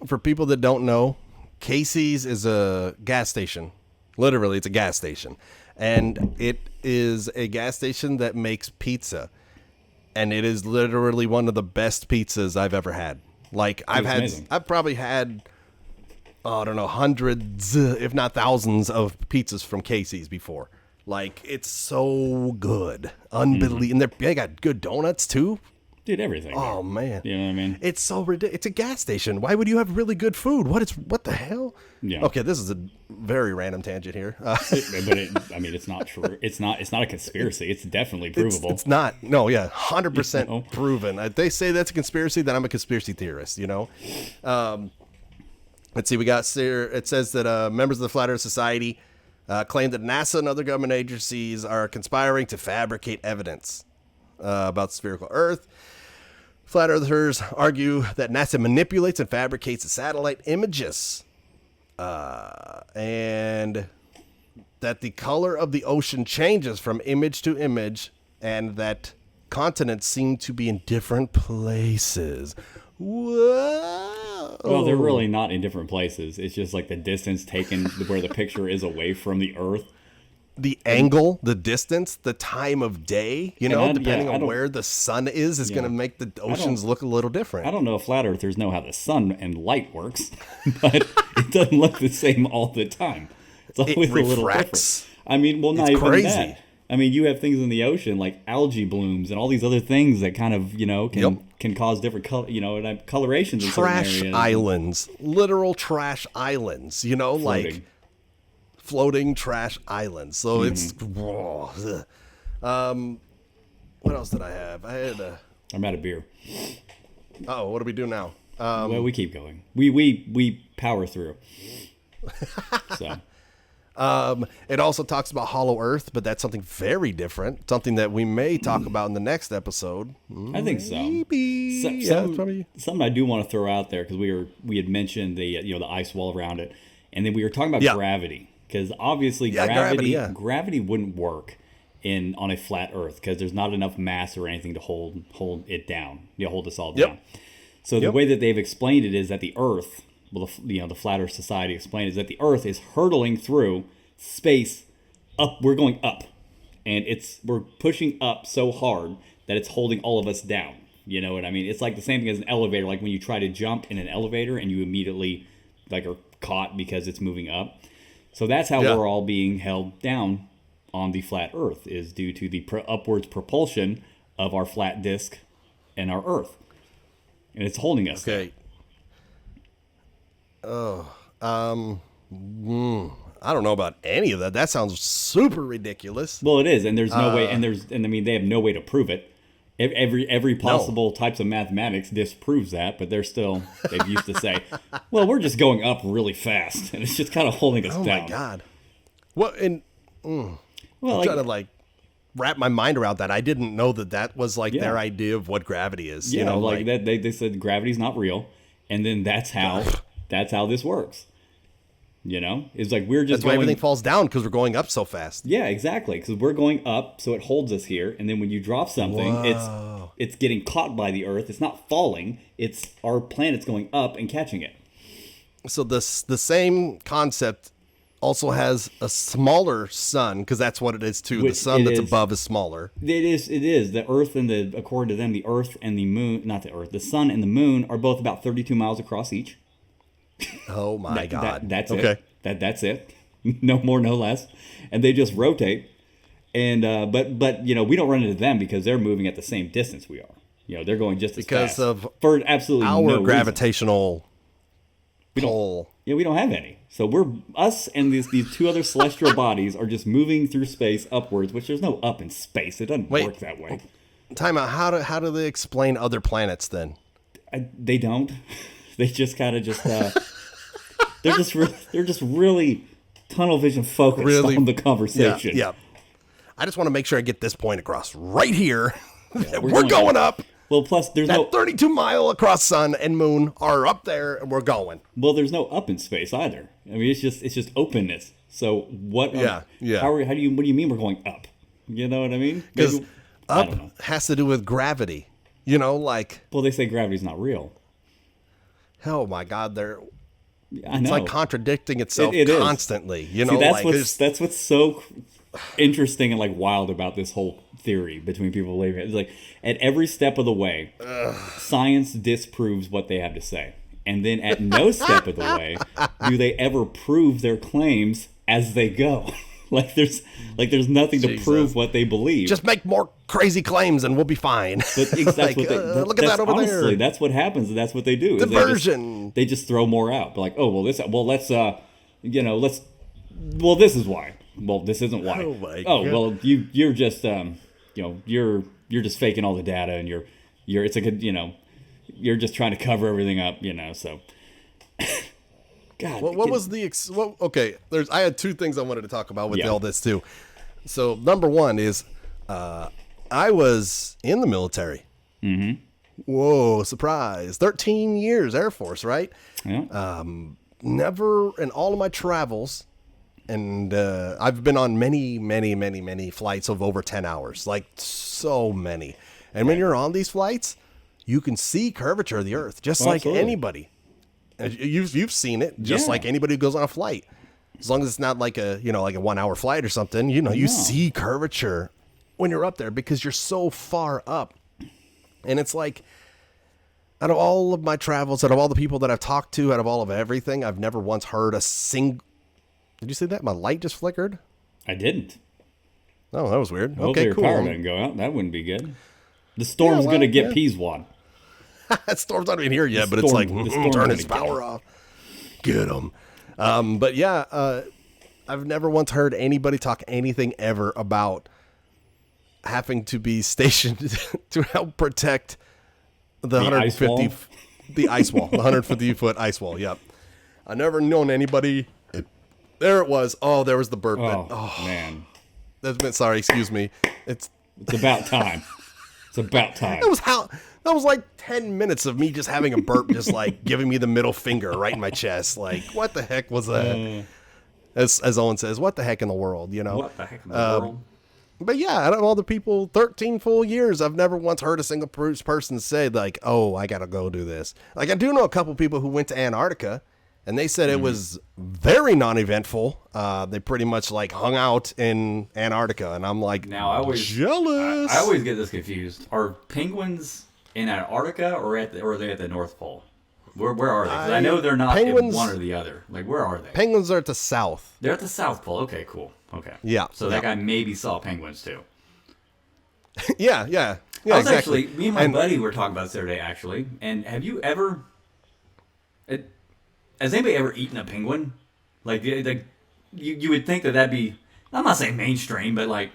For people that don't know, Casey's is a gas station. Literally, it's a gas station. And it is a gas station that makes pizza. And it is literally one of the best pizzas I've ever had. Like, I've probably had, I don't know, hundreds, if not thousands of pizzas from Casey's before. Like, it's so good. Unbelievable. And they got good donuts, too. Dude, everything. Oh, man. You know what I mean? It's so ridiculous. It's a gas station. Why would you have really good food? What the hell? Yeah. Okay, this is a very random tangent here. It's not true. It's not a conspiracy. It's definitely provable. It's not. No, yeah, 100% proven. They say that's a conspiracy, then I'm a conspiracy theorist, you know? Let's see, we got here, it says that members of the Flat Earth Society claim that NASA and other government agencies are conspiring to fabricate evidence about the spherical Earth. Flat Earthers argue that NASA manipulates and fabricates the satellite images, and that the color of the ocean changes from image to image, and that continents seem to be in different places. Whoa! Well, they're really not in different places. It's just like the distance taken where the picture is away from the Earth. The angle, the distance, the time of day, depending on where the sun is going to make the oceans look a little different. I don't know if flat earthers know how the sun and light works, but it doesn't look the same all the time. It's always a little different. I mean, well, not even crazy. That. I mean, you have things in the ocean like algae blooms and all these other things that kind of, can cause different colorations in certain areas. Trash islands, literal trash islands, Floating. like floating trash islands. So it's what else did I have? I'm out of beer. What do we do now? Well, we keep going. We power through. So it also talks about Hollow Earth, but that's something very different, something that we may talk about in the next episode. I think so. Maybe. Something I do want to throw out there, because we had mentioned the ice wall around it, and then we were talking about gravity. Because obviously gravity wouldn't work on a flat Earth because there's not enough mass or anything to hold it down. Hold us all down. So the way that they've explained it is that the Earth, the Flat Earth Society explained is that the Earth is hurtling through space up. We're going up, and we're pushing up so hard that it's holding all of us down. You know what I mean? It's like the same thing as an elevator. Like when you try to jump in an elevator and you immediately are caught because it's moving up. So that's how we're all being held down on the flat Earth, is due to the upwards propulsion of our flat disk and our Earth. And it's holding us there. I don't know about any of that. That sounds super ridiculous. Well, it is, and there's no way, and they have no way to prove it. Every possible types of mathematics disproves that, but they used to say, well, we're just going up really fast, and it's just kind of holding us down. Oh my God. I'm trying to wrap my mind around that. I didn't know that was their idea of what gravity is. Yeah, that they said gravity's not real, and then that's how this works. It's like we're just that's why everything falls down, because we're going up so fast. Yeah, exactly. Because we're going up, so it holds us here. And then when you drop something, it's getting caught by the Earth. It's not falling. It's our planet's going up and catching it. So the same concept also has a smaller sun, because that's what it is too. The sun that's above is smaller. It is. The Earth and according to them, the Earth and the moon, not the Earth, the sun and the moon are both about 32 miles across each. Oh my God. That's okay. That's it. No more, no less. And they just rotate. And but we don't run into them because they're moving at the same distance we are. They're going just as Because fast of for absolutely our no reason. gravitational pull. Yeah, we don't have any. So we're us and these two other celestial bodies are just moving through space upwards, which there's no up in space. It doesn't work that way. Time out. How do they explain other planets then? They don't. They just kind of they're just really tunnel vision focused on the conversation. Yeah. I just want to make sure I get this point across right here. Yeah, we're going up. Well, plus there's no 32-mile across sun and moon are up there, and we're going. Well, there's no up in space either. I mean, it's just openness. So what? Yeah. What do you mean we're going up? You know what I mean? Because up has to do with gravity. Well, they say gravity's not real. Oh my God, I know. it's like contradicting itself constantly. See, that's what's so interesting and wild about this whole theory between people believing it. It's at every step of the way, science disproves what they have to say, and then at no step of the way do they ever prove their claims as they go. There's nothing to prove what they believe. Just make more crazy claims and we'll be fine. But exactly look at that over honestly, there. That's what happens, and that's what they do. Diversion. They just throw more out. Like, this is why. Well, this isn't why. Oh my God. Well, you're just you're just faking all the data, and you're just trying to cover everything up, so. God, what was the okay? I had two things I wanted to talk about with all this too. So number one is, I was in the military. Mm-hmm. Whoa, surprise! 13 years Air Force, right? Yeah. Never in all of my travels, and I've been on many flights of over 10 hours, like so many. And when you're on these flights, you can see curvature of the Earth, just like anybody. You've seen it, just like anybody who goes on a flight. As long as it's not like a 1 hour flight or something, you see curvature when you're up there because you're so far up. And it's like, out of all of my travels, out of all the people that I've talked to, out of all of everything, I've never once heard a single. Did you see that? My light just flickered? I didn't. Oh, that was weird. Hopefully your power didn't go out. That wouldn't be good. The storm's going to get Peaswad. That storm's not even here yet, but it's like, turn its power off. Get them. But yeah, I've never once heard anybody talk anything ever about having to be stationed to help protect the 150, the ice wall, the 150-foot ice wall. Yep. I never known anybody. There it was. Oh, there was the burp. Oh man. That's been, sorry, excuse me. It's about time. It's about time. That was like 10 minutes of me just having a burp, just like giving me the middle finger right in my chest. Like, what the heck was that? As Owen says, what the heck in the world, What the heck in the world? But yeah, out of all the people, 13 full years, I've never once heard a single person say like, oh, I got to go do this. Like, I do know a couple people who went to Antarctica, and they said it was very non-eventful. They pretty much like hung out in Antarctica, and I'm like, jealous. I always get this confused. Are penguins in Antarctica or are they at the North Pole? Where are they? 'Cause I know they're not in one or the other. Like, where are they? Penguins are at the south. They're at the South Pole. Okay, cool. Okay. Yeah. So that guy maybe saw penguins too. Yeah. I was exactly. Me and my buddy were talking about this the other day, actually. And have you ever... Has anybody ever eaten a penguin? Like you would think that'd be... I'm not saying mainstream, but like...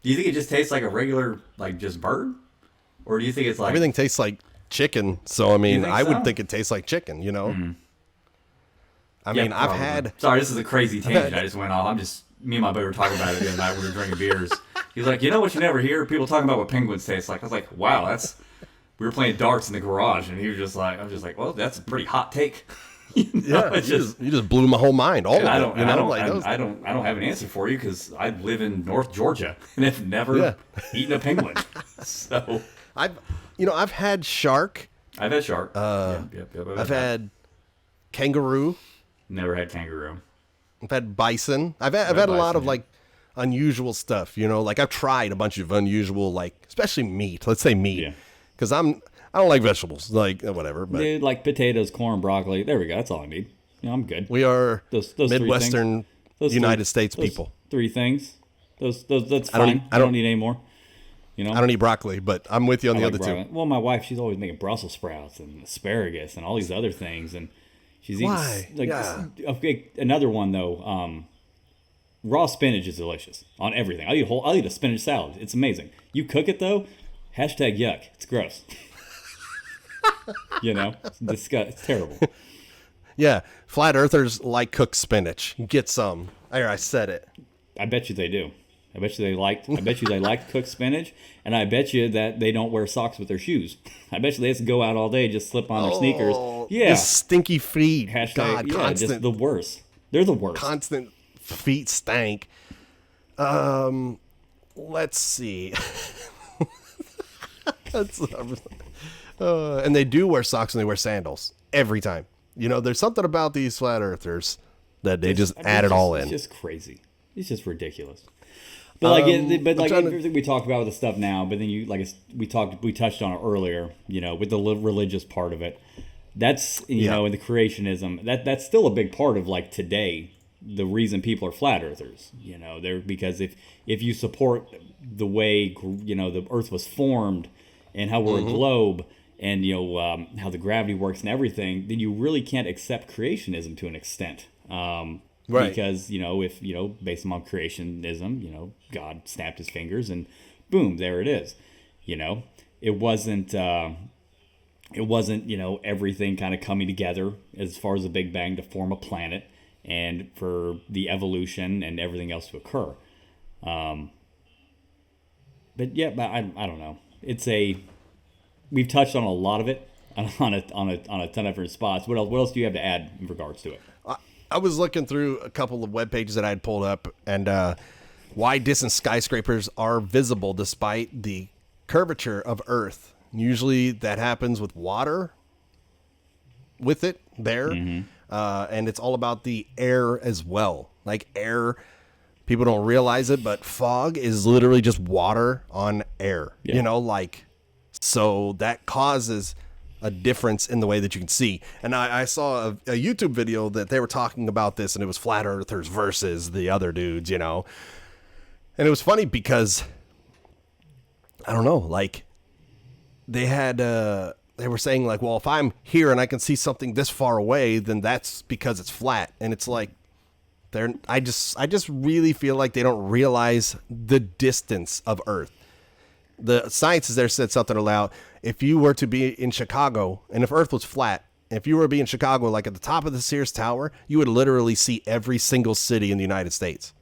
Do you think it just tastes like a regular, like, just bird? Or do you think it's like... Everything tastes like chicken, so I mean, I would so? think it tastes like chicken, Mm-hmm. I mean, I've had... Sorry, this is a crazy tangent I just went off. Me and my buddy were talking about it the other night when we were drinking beers. He was like, what you never hear? People talking about what penguins taste like. I was like, wow, that's... We were playing darts in the garage, and he was just like... I was just like, well, that's a pretty hot take. You just blew my whole mind. I don't have an answer for you because I live in North Georgia and have never eaten a penguin. So I've had shark. I've had shark. I've had kangaroo. Never had kangaroo. I've had bison. I've had a lot of like unusual stuff. Like I've tried a bunch of unusual, like especially meat. Let's say meat, because I don't like vegetables, like whatever. But dude, like potatoes, corn, broccoli. There we go. That's all I need. I'm good. We are those Midwestern United States people. Three things Those that's fine. I don't need any more. You know, I don't eat broccoli, but I'm with you on the other broccoli. two. Well, my wife, she's always making Brussels sprouts and asparagus and all these other things, and she's eating okay, another one though. Raw spinach is delicious on everything. I'll eat a spinach salad. It's amazing. You cook it though, hashtag yuck. It's gross. You know, it's disgusting. It's terrible. Yeah, flat earthers like cooked spinach. Get some. There, I said it. I bet you they do. I bet you they like cooked spinach, and I bet you that they don't wear socks with their shoes. I bet you they just go out all day, just slip on their sneakers. Yeah, the stinky feet. Hashtag, God, yeah, constant, just the worst. They're the worst. Constant feet stank. Let's see. And they do wear socks and they wear sandals every time. You know, there's something about these flat earthers that they just add it all in. It's just crazy. It's just ridiculous. But everything we talked about with the stuff now, but then we touched on it earlier. You know, with the religious part of it, that's you know, in the creationism, that's still a big part of like today. The reason people are flat earthers, you know, because if you support the way the Earth was formed and how we're a globe and how the gravity works and everything, then you really can't accept creationism to an extent. Right. Because, if, based on creationism, God snapped his fingers and boom, there it is. It wasn't, everything kind of coming together as far as the Big Bang to form a planet and for the evolution and everything else to occur. But I don't know. We've touched on a lot of it on a ton of different spots. What else do you have to add in regards to it? I was looking through a couple of web pages that I had pulled up, and why distant skyscrapers are visible despite the curvature of Earth. Usually that happens with water with it there, and it's all about the air as well. Like air, people don't realize it, but fog is literally just water on air. Yeah. So that causes a difference in the way that you can see. And I saw a YouTube video that they were talking about this, and it was flat earthers versus the other dudes, And it was funny because, I don't know, they had, they were saying well, if I'm here and I can see something this far away, then that's because it's flat. And it's I just really feel like they don't realize the distance of Earth. The scientists there said something about if you were to be in Chicago and if Earth was flat, if you were to be in Chicago, at the top of the Sears Tower, you would literally see every single city in the United States.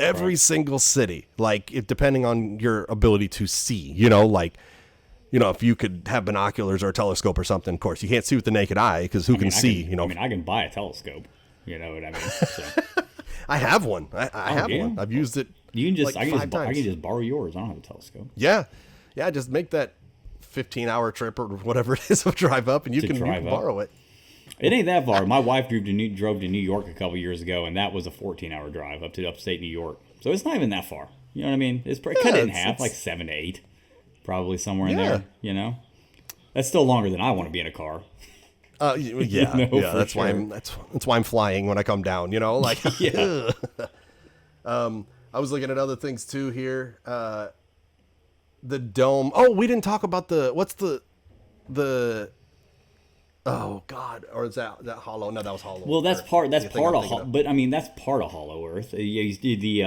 Every single city, depending on your ability to see, if you could have binoculars or a telescope or something. Of course, you can't see with the naked eye because who can see? I can buy a telescope. You know what I mean? So. I have one. I have one. I've used it. You can just I can just borrow yours. I don't have a telescope. Yeah. Just make that 15-hour trip or whatever it is of drive up, and you can borrow it. It ain't that far. My wife drove to New York a couple years ago, and that was a 14-hour drive up to upstate New York. So it's not even that far. You know what I mean? It's cut it in half, 7 to 8, probably somewhere in there. That's still longer than I want to be in a car. That's why I'm flying when I come down. Yeah. I was looking at other things too here. The dome. Oh, we didn't talk about what's the oh God, or is that hollow? No, that was hollow. Well, that's part of but I mean that's part of Hollow Earth. The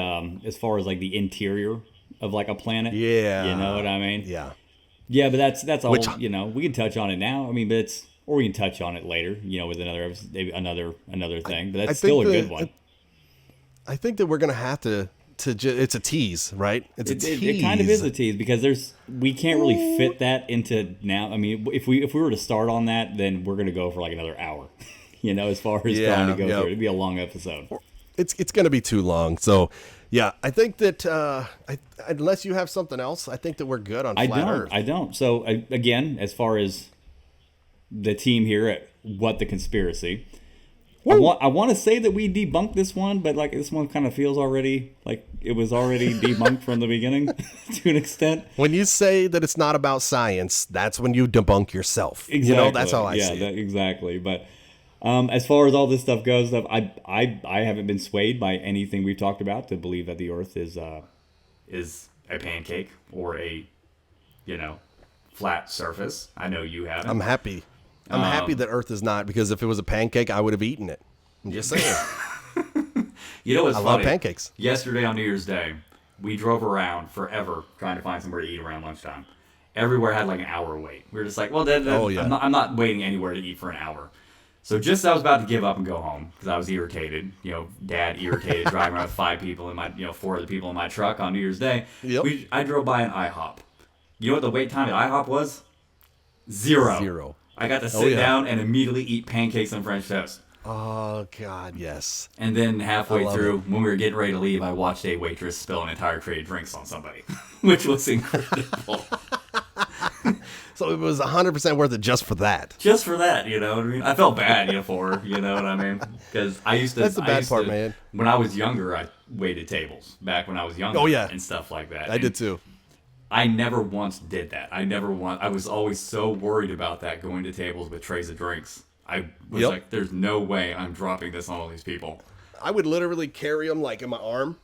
as far as the interior of a planet. Yeah. You know what I mean? Yeah. Yeah, but that's all. We can touch on it now. I mean, but or we can touch on it later. With another thing. But that's still a good one. I think that we're gonna have to it's a tease, right? It's a tease. It kind of is a tease because we can't really fit that into now. I mean, if we were to start on that, then we're gonna go for another hour. As far as trying to go through it, it'd be a long episode. It's gonna be too long. So, yeah, I think that unless you have something else, I think that we're good on flat Earth. I don't. So again, as far as the team here at What the Conspiracy. I want to say that we debunked this one, but this one kind of feels already like it was already debunked from the beginning to an extent. When you say that it's not about science, that's when you debunk yourself. Exactly. That's how I see it. Exactly. But as far as all this stuff goes, I haven't been swayed by anything we've talked about to believe that the Earth is is a pancake or a, flat surface. I know you haven't. I'm happy. I'm happy that Earth is not, because if it was a pancake, I would have eaten it. I'm just saying. You know what's funny? I love pancakes. Yesterday on New Year's Day, we drove around forever trying to find somewhere to eat around lunchtime. Everywhere had like an hour wait. We were just like, well, I'm not waiting anywhere to eat for an hour. So just as I was about to give up and go home, because I was irritated, Dad irritated, driving around with 5 people in my, 4 other people in my truck on New Year's Day. Yep. I drove by an IHOP. You know what the wait time at IHOP was? Zero. I got to sit down and immediately eat pancakes and French toast. Oh, God, yes. And then halfway through, when we were getting ready to leave, I watched a waitress spill an entire tray of drinks on somebody, which was incredible. So it was 100% worth it just for that. Just for that, you know what I mean? I felt bad, for her, you know what I mean? Because I used to... That's the bad part, man. When I was younger, I waited tables. Back when I was younger. Oh, yeah. And stuff like that. I did too. I never once did that. I was always so worried about that, going to tables with trays of drinks. I was like, there's no way I'm dropping this on all these people. I would literally carry them like in my arm,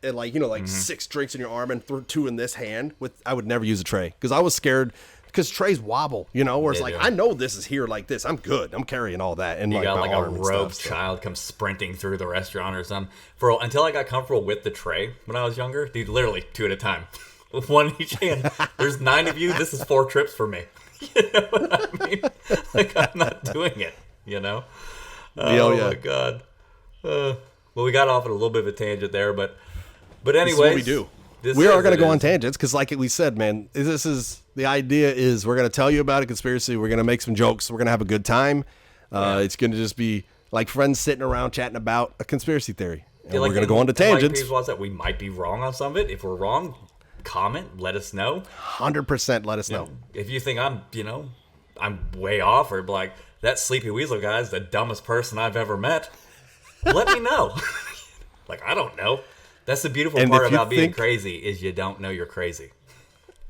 and like 6 drinks in your arm and 2 in this hand. I would never use a tray because I was scared, because trays wobble, where it's I know this is here like this. I'm good. I'm carrying all that. And you got my like a arm robed child come sprinting through the restaurant or something. Until I got comfortable with the tray when I was younger, dude, literally 2 at a time. With 1 in each hand. There's 9 of you. This is 4 trips for me. You know what I mean? Like, I'm not doing it, Oh, my God. Well, we got off at a little bit of a tangent there, but anyways. This is what we do. We are going to go on tangents because, like we said, man, the idea is we're going to tell you about a conspiracy. We're going to make some jokes. We're going to have a good time. It's going to just be like friends sitting around chatting about a conspiracy theory. And we're going to go on to tangents. Peaswad said we might be wrong on some of it. If we're wrong, comment, let us know. 100% let us know. If you think I'm way off, or like, that Sleepy Weasel guy is the dumbest person I've ever met, let me know. Like, I don't know. That's the beautiful part about being crazy, is you don't know you're crazy.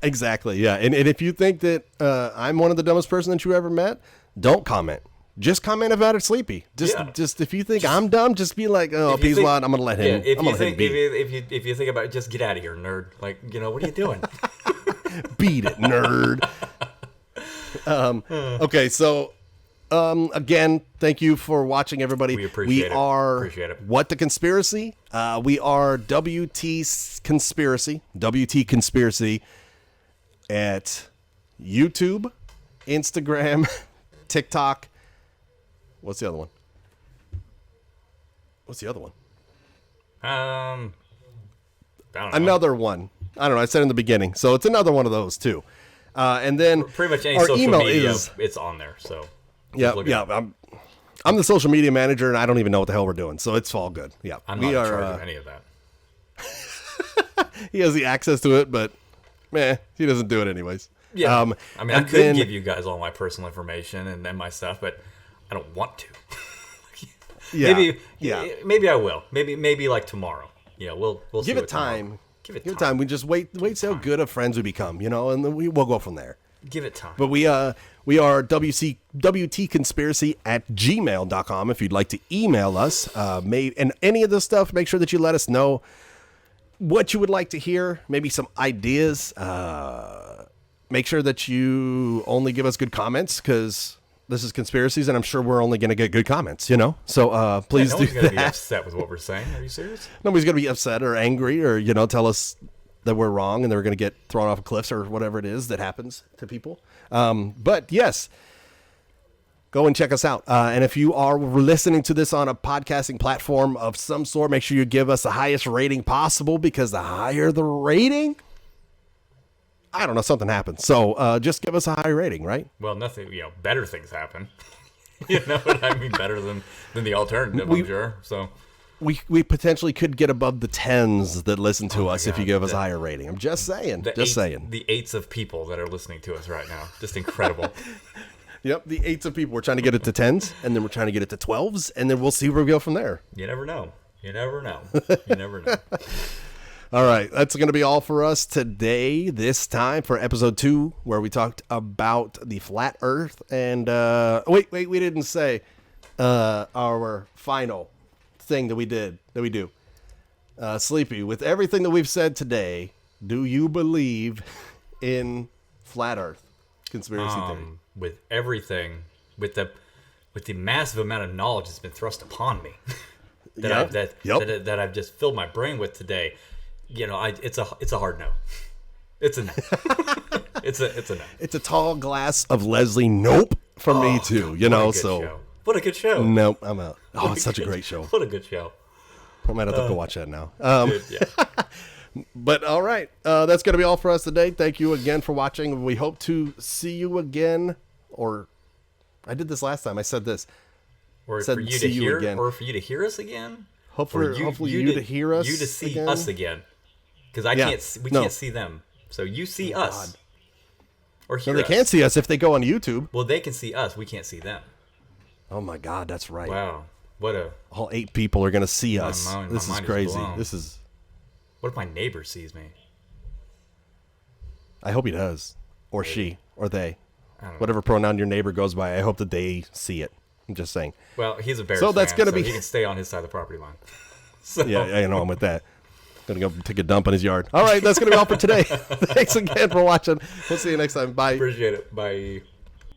Exactly, yeah. And if you think that I'm one of the dumbest person that you ever met, don't comment. Just comment about it, Sleepy. Just if you think I'm dumb, just be like, oh, Peaswad, I'm gonna let him. If you think about it, just get out of here, nerd. Like, what are you doing? Beat it, nerd. Okay, so again, thank you for watching, everybody. We appreciate it. What the Conspiracy? We are WT Conspiracy at YouTube, Instagram, TikTok. What's the other one? I don't know. Another one. I don't know. I said in the beginning. So it's another one of those too. And then pretty much any our social email media, is, it's on there. So yeah. I'm the social media manager, and I don't even know what the hell we're doing. So it's all good. Yeah, I'm not in charge of any of that. He has the access to it, but he doesn't do it anyways. Yeah. I could give you guys all my personal information and my stuff, but I don't want to. Maybe I will. Maybe like tomorrow. Yeah, we'll give see it time. Give it time. Time. We just wait. See how good of friends we become, and then we'll go from there. Give it time. But we are WTconspiracy@gmail.com if you'd like to email us. And any of this stuff, make sure that you let us know what you would like to hear. Maybe some ideas. Make sure that you only give us good comments, because this is conspiracies, and I'm sure we're only going to get good comments, So please do that. No one's going to be upset with what we're saying. Are you serious? Nobody's going to be upset or angry or, tell us that we're wrong and they're going to get thrown off cliffs or whatever it is that happens to people. But yes, go and check us out. And if you are listening to this on a podcasting platform of some sort, make sure you give us the highest rating possible, because the higher the rating, I don't know, something happens. So just give us a high rating, right? Well, nothing, better things happen. You know what I mean? Better than the alternative, I'm sure. So we potentially could get above the 10s that listen to us if you give us a higher rating. I'm just saying. The 8s of people that are listening to us right now. Just incredible. Yep, the 8s of people. We're trying to get it to 10s, and then we're trying to get it to 12s, and then we'll see where we go from there. You never know. All right, that's going to be all for us today, this time for episode 2, where we talked about the flat earth. And wait, we didn't say our final thing that we do. Sleepy, with everything that we've said today, do you believe in flat Earth conspiracy theory? With everything, with the massive amount of knowledge that's been thrust upon me, that I've just filled my brain with today, it's a hard no. It's a no. it's a no. It's a tall glass of Leslie. Nope, from me too. Show. What a good show. Nope, I'm out. Oh, it's such a great show. What a good show. I might have to go watch that now. Dude, yeah. But all right, that's going to be all for us today. Thank you again for watching. We hope to see you again. Or I did this last time. I said this. Or for you to hear, or for you to hear us again. Hopefully you to hear us. You to see again. us again. Because we can't see them. So you see us. God. Or hear they us. can't see us if they go on YouTube. Well, they can see us. We can't see them. Oh my God, that's right. Wow. All 8 people are going to see us. This is crazy. What if my neighbor sees me? I hope he does. Or she. Or they. I don't know. Whatever pronoun your neighbor goes by, I hope that they see it. I'm just saying. Well, he's a Bears So that's fan, gonna so be- he can stay on his side of the property line. So, Yeah, I know I'm with that. Gonna go take a dump in his yard. All right, that's gonna be all for today. Thanks again for watching. We'll see you next time. Bye. appreciate it. Bye.